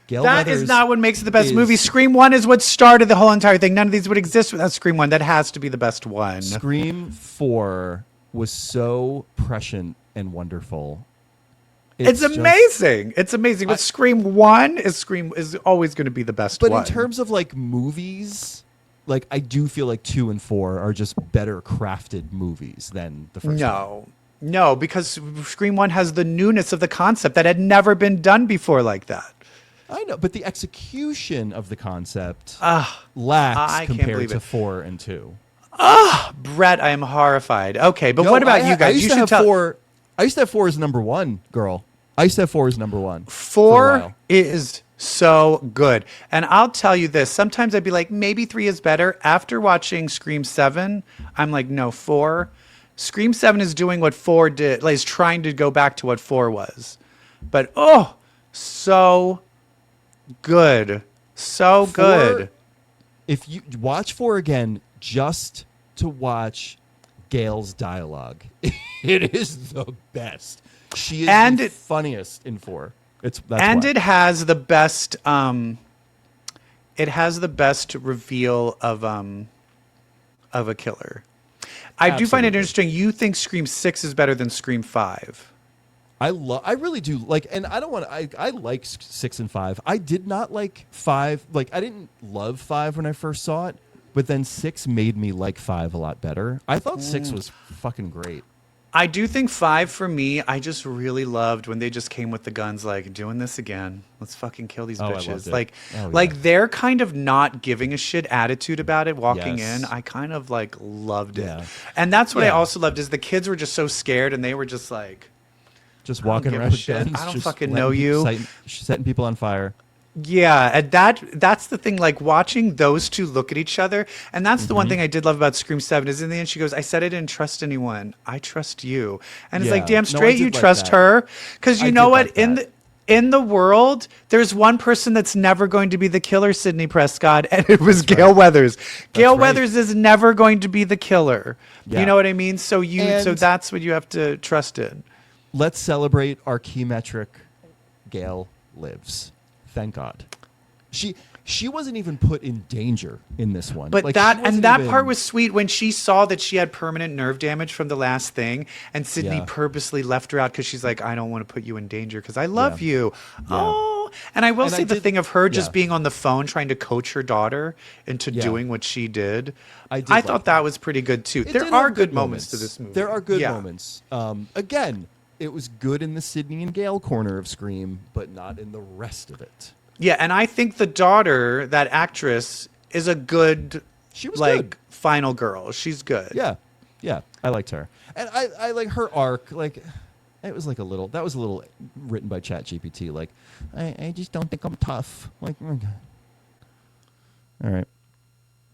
Gale That Weathers is not what makes it the best is- movie. Scream 1 is what started the whole entire thing. None of these would exist without Scream 1. That has to be the best one. Scream 4 was so prescient and wonderful. It's just- amazing. It's amazing. But Scream 1 is always going to be the best But one. in terms of like movies, like I do feel like 2 and 4 are just better crafted movies than the first one. No, because Scream 1 has the newness of the concept that had never been done before like that. I know, but the execution of the concept I lacks can't compared believe to it. 4 and 2. Brett, I am horrified. Okay, but No, what about I you guys? I used You to should have tell. 4. I used to have 4 as number 1, girl. I used to have 4 as number 1. for a 4 while. is so good. And I'll tell you this. Sometimes I'd be like, maybe 3 is better. After watching Scream 7, I'm like, no, 4. Scream 7 is doing what 4 did. Like, is trying to go back to what 4 was. But, so good. So 4 good. If you watch 4 again, just to watch Gail's dialogue, it is the best. She is And the it- funniest in 4. That's And why. it has the best reveal of a killer. I do find it Absolutely. interesting. You think Scream 6 is better than Scream 5. I really do like, and I don't want to. I like 6 and 5. I did not like 5. Like I didn't love 5 when I first saw it, but then 6 made me like 5 a lot better. I thought 6 was fucking great. I do think 5 for me, I just really loved when they just came with the guns like doing this again. Let's fucking kill these I loved bitches. it. Like Oh, like yeah. their kind of not giving a shit attitude about it walking Yes. in. I kind of like loved it. Yeah. And that's what I Yeah. also loved is the kids were just so scared and they were just like Just don't walking give a around with shit. guns. I don't just fucking letting know people- you. setting people on fire. Yeah, and that's the thing. Like watching those two look at each other, and that's the one Mm-hmm. thing I did love about Scream 7 is in the end she goes, "I said I didn't trust anyone. I trust you." And it's like, Yeah. damn No, I straight, did you like trust that. her, because you I know did what? like In that. in the world, there's one person that's never going to be the killer, Sidney Prescott, and it was Gale Weathers. Gale right. Weathers is never going to be the killer. Yeah. You know what I mean? So so And- that's what you have to trust in. Let's celebrate our key metric Gale lives. Thank God. She wasn't even put in danger in this one. But Like, that part was sweet when she saw that she had permanent nerve damage from the last thing, and Sidney Yeah. purposely left her out because she's like, I don't want to put you in danger because I love Yeah. you. Yeah. Oh, and I will And say I the did- thing of her just yeah. being on the phone trying to coach her daughter into Yeah. doing what she did. I did I like thought that. that was pretty good too. It There did are have good moments to this movie. There are good Yeah. moments. Again, it was good in the Sidney and Gale corner of Scream, but not in the rest of it. Yeah, and I think the daughter, that actress, is a good, She was like, good. final girl. She's good. Yeah, yeah, I liked her, and I like her arc. Like, it was like a little. That was a little written by ChatGPT. Like, I just don't think I'm tough. Like, all right,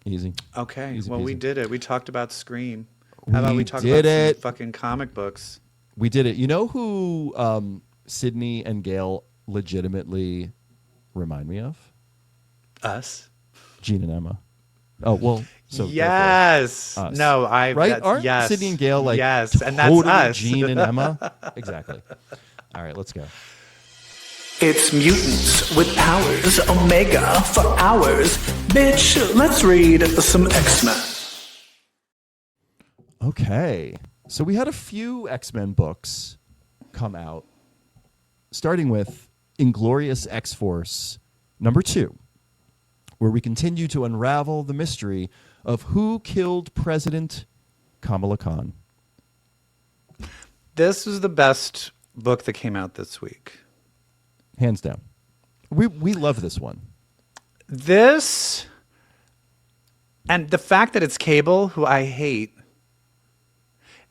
easy. Okay, Easy well, we peasy. did it. We talked about Scream. How about We we talk did about it. some fucking comic books? We did it. You know who Sidney and Gale legitimately remind me of? Us. Gene and Emma. Oh well. So Yes. us. No, right? that's- Aren't yes. Sidney and Gale like yes, and that's totally us. Gene and Emma? Exactly. All right, let's go. It's mutants with powers, Omega for hours. Bitch, let's read some X-Men. Okay. So we had a few X-Men books come out, starting with Inglorious X-Force #2, where we continue to unravel the mystery of who killed President Kamala Khan. This was the best book that came out this week. Hands down. We love this one. This, and the fact that it's Cable, who I hate,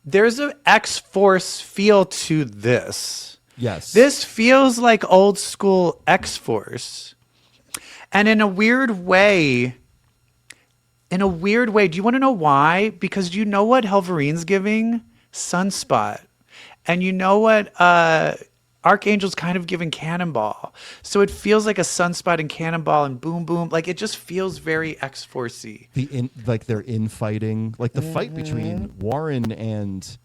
there's an X-Force feel to this. Yes. This feels like old school X-Force. And in a weird way, do you want to know why? Because you know what Helverine's giving? Sunspot. And you know what Archangel's kind of giving Cannonball. So it feels like a Sunspot and Cannonball and Boom Boom. Like, it just feels very X-Force-y. Like they're infighting. Like the fight between Warren and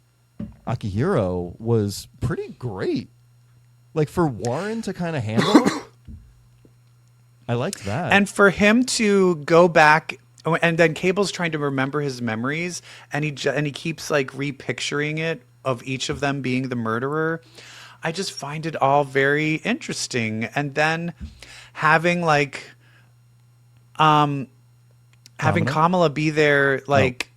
Akihiro was pretty great. Like for Warren to kind of handle it, I liked that. And for him to go back, and then Cable's trying to remember his memories, and he keeps like repicturing it of each of them being the murderer. I just find it all very interesting. And then having having Kamala be there, like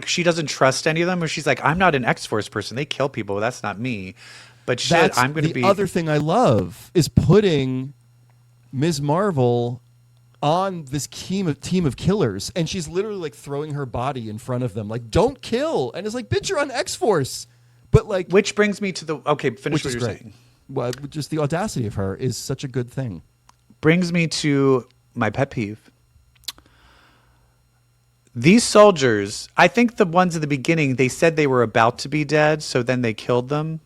she doesn't trust any of them, or she's like, I'm not an X-Force person. They kill people. That's not me. But shit, That's I'm going to the be. other thing I love is putting Ms. Marvel on this team of killers, and she's literally like throwing her body in front of them, like, don't kill. And it's like, bitch, you're on X-Force. But like, Which brings me to the finish which what is you're great. saying. Well, just the audacity of her is such a good thing. Brings me to my pet peeve. These soldiers, I think the ones at the beginning, they said they were about to be dead, so then they killed them.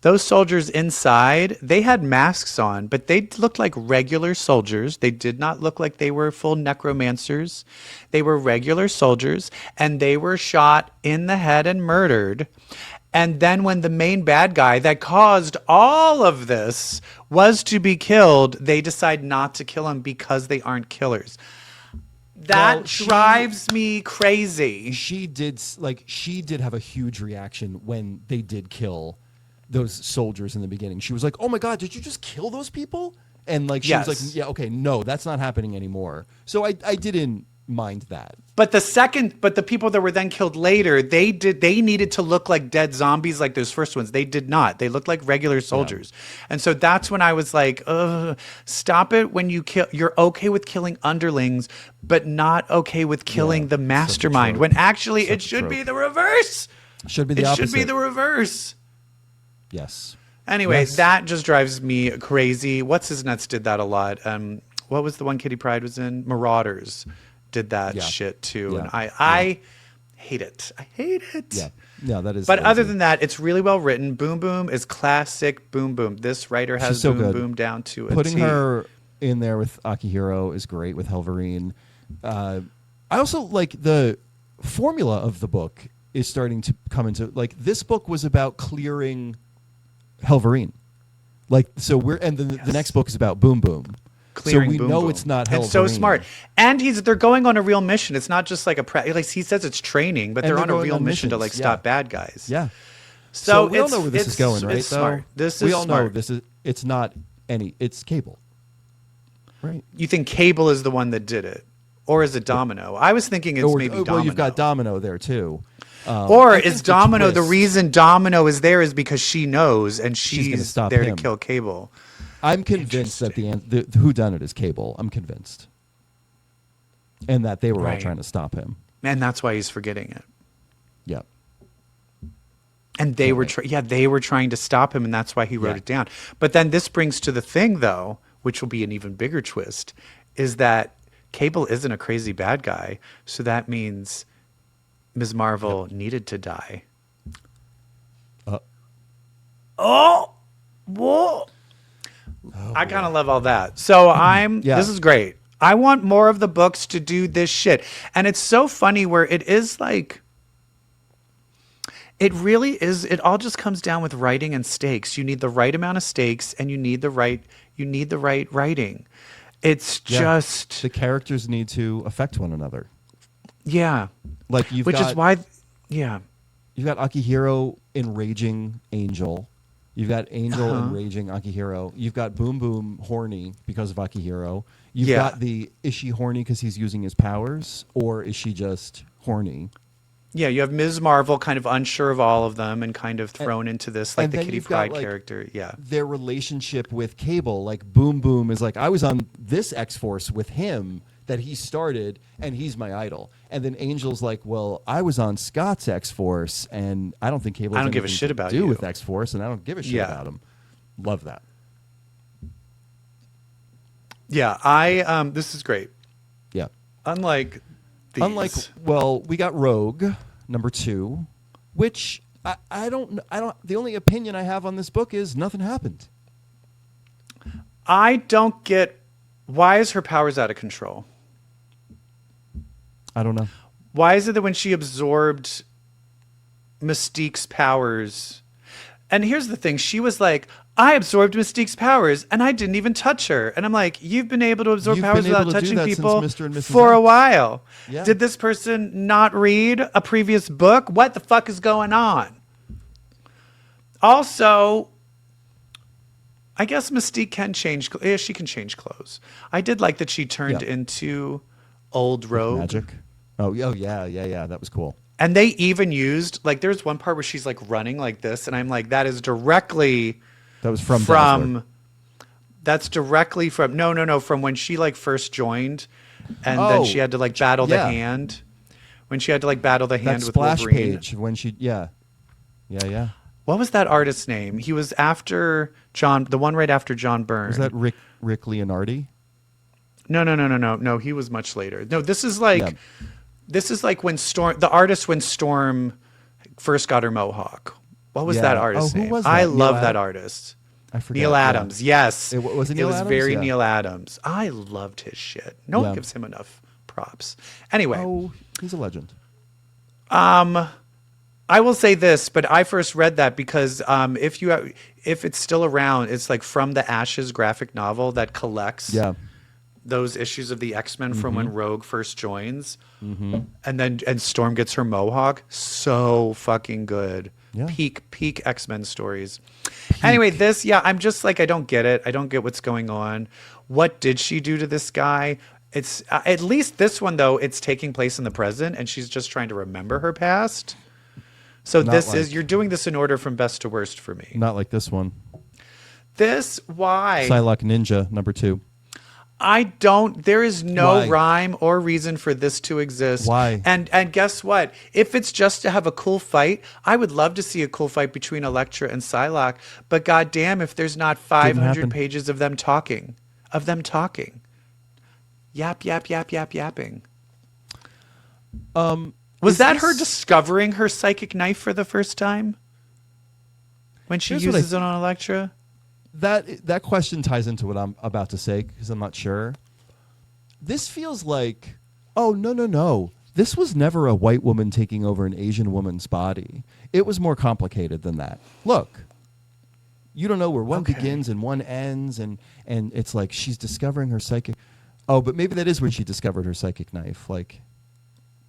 Those soldiers inside, they had masks on, but they looked like regular soldiers. They did not look like they were full necromancers. They were regular soldiers, and they were shot in the head and murdered. And then when the main bad guy that caused all of this was to be killed, they decide not to kill him because they aren't killers. That Well, drives me crazy. She did have a huge reaction when they did kill those soldiers in the beginning. She was like, "Oh my God, did you just kill those people?" And like she was Yes. like, "Yeah, okay, no, that's not happening anymore." So I didn't mind that. But the people that were then killed later, they needed to look like dead zombies like those first ones. They did not. They looked like regular soldiers. And so that's when I was like, stop it when you kill. You're okay with killing underlings, but not okay with killing the mastermind. trope. When actually it Such a should be trope. the reverse. Should be the It opposite. should be the reverse. Yes. Anyway, Yes. that just drives me crazy. What's His Nuts did that a lot. What was the one Kitty Pryde was in? Marauders did that Yeah. shit too. Yeah. And I hate it. I hate it. Yeah. Yeah, that is. But other lazy. than that, it's really well written. Boom Boom is classic Boom Boom. This writer has She's so Boom good. Boom down to a putting T. her in there with Akihiro is great with Helverine. I also like the formula of the book is starting to come into, like, this book was about clearing Helverine. Like, so we're and the next book is about Boom Boom. Clearing so we Boom know Boom. it's not It's so Helverine. smart. And they're going on a real mission. It's not just like like he says it's training, but And they're they're on a going real on mission to missions, like yeah. stop bad guys. Yeah. So we all know where this is going, right? It's though? smart. This we is all smart. know it's not it's Cable. Right. You think Cable is the one that did it, or is it Domino? I was thinking it's maybe Domino. Well, you've got Domino there too. Or I is think Domino the twist- reason Domino is there is because she knows and She's gonna she's stop there him. to kill Cable. I'm convinced that the whodunit is Cable. I'm convinced, and that they were all Right. trying to stop him. And that's why he's forgetting it. Yeah. And they were they were trying to stop him, and that's why he wrote Yeah. it down. But then this brings to the thing, though, which will be an even bigger twist, is that Cable isn't a crazy bad guy. So that means Ms. Marvel needed to die. Oh, whoa. I kind of love all that. So Yeah. this is great. I want more of the books to do this shit. And it's so funny where it is like, it really is, it all just comes down with writing and stakes. You need the right amount of stakes and you need the right writing. It's Yeah. just, The characters need to affect one another. yeah. Like you've Which got, is why, yeah. you've got Akihiro enraging Angel. You've got Angel enraging Akihiro. You've got Boom Boom horny because of Akihiro. You've Yeah. got is she horny because he's using his powers, or is she just horny? Yeah, you have Ms. Marvel kind of unsure of all of them and kind of thrown into this, like and the then Kitty you've got, Pryde character. Yeah. Their relationship with Cable, like Boom Boom is like, I was on this X-Force with him that he started, and he's my idol. And then Angel's like, well, I was on Scott's X-Force, and I don't think Cable has I don't give a anything shit to about do you. with X-Force, and I don't give a shit Yeah. about him. Love that. Yeah, this is great. Yeah. Unlike these. Well, we got Rogue number 2, which I don't. The only opinion I have on this book is nothing happened. I don't get, why is her powers out of control? I don't know. Why is it that when she absorbed Mystique's powers, and here's the thing, she was like, I absorbed Mystique's powers and I didn't even touch her. And I'm like, you've been able to absorb You've powers been able without to do touching that since people Mr. and Mrs. for a X. while. Yeah. Did this person not read a previous book? What the fuck is going on? Also, I guess Mystique can change. Yeah, she can change clothes. I did like that she turned Yeah. into old Rogue. Magic. Oh yeah. That was cool. And they even used, like, there's one part where she's like running like this, and I'm like, that is directly That was from Dazzler. that's directly from from when she like first joined, and then she had to like battle the yeah. hand. When she had to like battle the hand that with splash Wolverine. page when she yeah. What was that artist's name? He was after the one right after John Byrne. Was that Rick Leonardi? No. He was much later. No, this is like Yeah. this is like when Storm first got her mohawk. What was Yeah. that artist's Oh, who name? was I that? Neil love that Ad- artist. I forget. Neil yeah. Adams. Yes. Was it Neil It was Adams? very Yeah. Neil Adams. I loved his shit. No one Yeah. gives him enough props. Anyway, Oh, he's a legend. I will say this, but I first read that because if it's still around, it's like From the Ashes graphic novel that collects Yeah. those issues of the X-Men from Mm-hmm. when Rogue first joins, and Storm gets her mohawk. So fucking good. Yeah. Peak X-Men stories. Anyway, I'm just like, I don't get it. I don't get what's going on. What did she do to this guy? It's at least this one though, it's taking place in the present, and she's just trying to remember her past. So Not you're doing this in order from best to worst for me. Not like this one. Why? Psylocke Ninja number 2. There is no Why? rhyme or reason for this to exist. Why? And guess what? If it's just to have a cool fight, I would love to see a cool fight between Elektra and Psylocke. But goddamn, if there's not 500 happen. pages of them talking. Yapping. Was Is that her this- discovering her psychic knife for the first time? When she Here's what I uses it on Elektra? That question ties into what I'm about to say because I'm not sure. This feels like, oh no. This was never a white woman taking over an Asian woman's body. It was more complicated than that. Look, You don't know where one begins and one ends, and it's like she's discovering her psychic. Oh, but maybe that is when she discovered her psychic knife, like,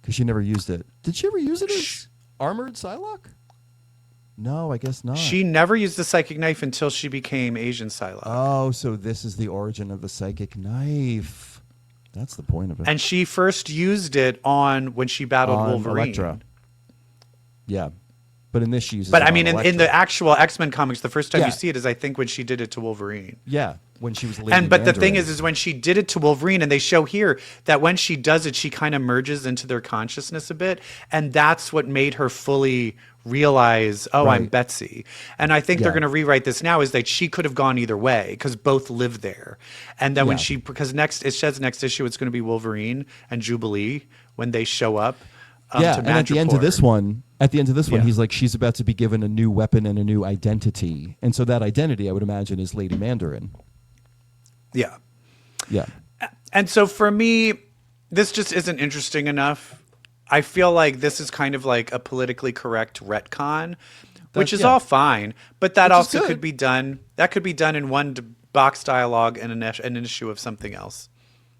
because she never used it. Did she ever use it as armored Psylocke? No, I guess not. She never used the psychic knife until she became Asian Psylocke. Oh, so this is the origin of the psychic knife. That's the point of it. And she first used it when she battled Wolverine. Elektra. Yeah. But in this, she uses But it I on mean, in Elektra. the actual X-Men comics, the first time Yeah. you see it is, I think, when she did it to Wolverine. Yeah, when she was Lady But the thing Mandarin. is when she did it to Wolverine, and they show here that when she does it, she kind of merges into their consciousness a bit, and that's what made her fully realize, oh, I'm Right. Betsy. And I think they're Yeah. going to rewrite this now is that she could have gone either way because both live there. And then when Yeah. because it says next issue it's going to be Wolverine and Jubilee when they show up. Yeah, to and at the end of Madripoor. this one, Yeah. he's like, she's about to be given a new weapon and a new identity. And so that identity, I would imagine, is Lady Mandarin. Yeah. Yeah. And so for me, this just isn't interesting enough. I feel like this is kind of like a politically correct retcon, which is yeah. all fine, but that Which is also good. could be done. That could be done in one box dialogue and an issue of something else.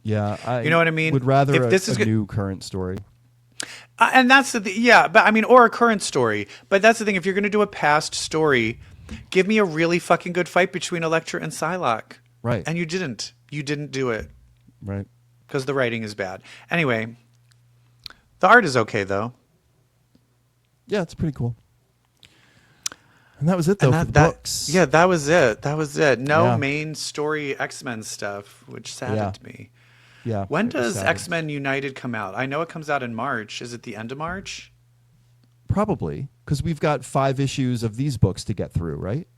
Yeah. I You know what I mean? would rather If a, this is a new current story. And that's but I mean, or a current story. But that's the thing. If you're going to do a past story, give me a really fucking good fight between Elektra and Psylocke. Right. And you didn't. You didn't do it Right. because the writing is bad. Anyway, the art is okay though. Yeah, it's pretty cool. And that was it, though, And for the books. Yeah, that was it. That was it. No Yeah. main story X-Men stuff, which saddened me. Yeah. When it was does sad. X-Men United come out? I know it comes out in March. Is it the end of March? Probably, because we've got 5 issues of these books to get through, right?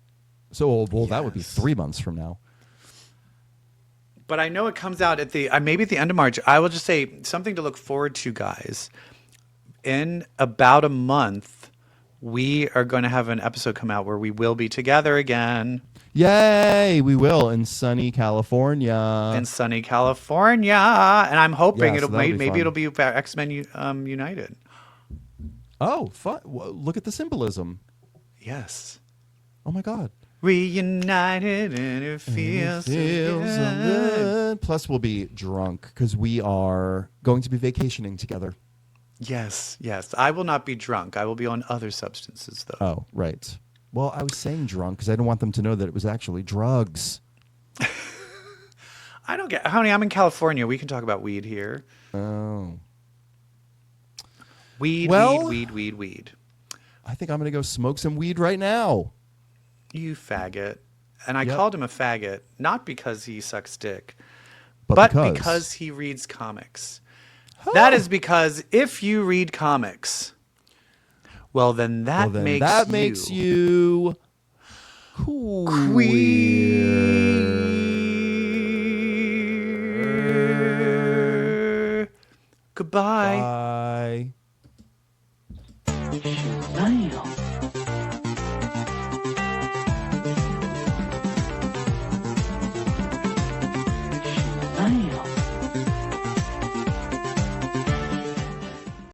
So, well, that would be Yes. 3 months from now. But I know it comes out at maybe at the end of March. I will just say something to look forward to, guys. In about a month, we are going to have an episode come out where we will be together again Yay! We will in sunny California. in sunny California, and I'm hoping Yeah, so that'll be maybe fun. it'll be about X-Men United. Oh, fun. Look at the symbolism. Yes. Oh, my God. Reunited and it feels so good. Plus, we'll be drunk because we are going to be vacationing together. Yes, yes. I will not be drunk. I will be on other substances, though. Oh, right. Well, I was saying drunk because I didn't want them to know that it was actually drugs. I don't get, honey, I'm in California. We can talk about weed here. Oh. Weed, Well- weed. I think I'm going to go smoke some weed right now. You faggot. And I Yep. called him a faggot, not because he sucks dick, But but because- because he reads comics. That is because if you read comics, well, then that makes you queer. Goodbye. Bye. Smile.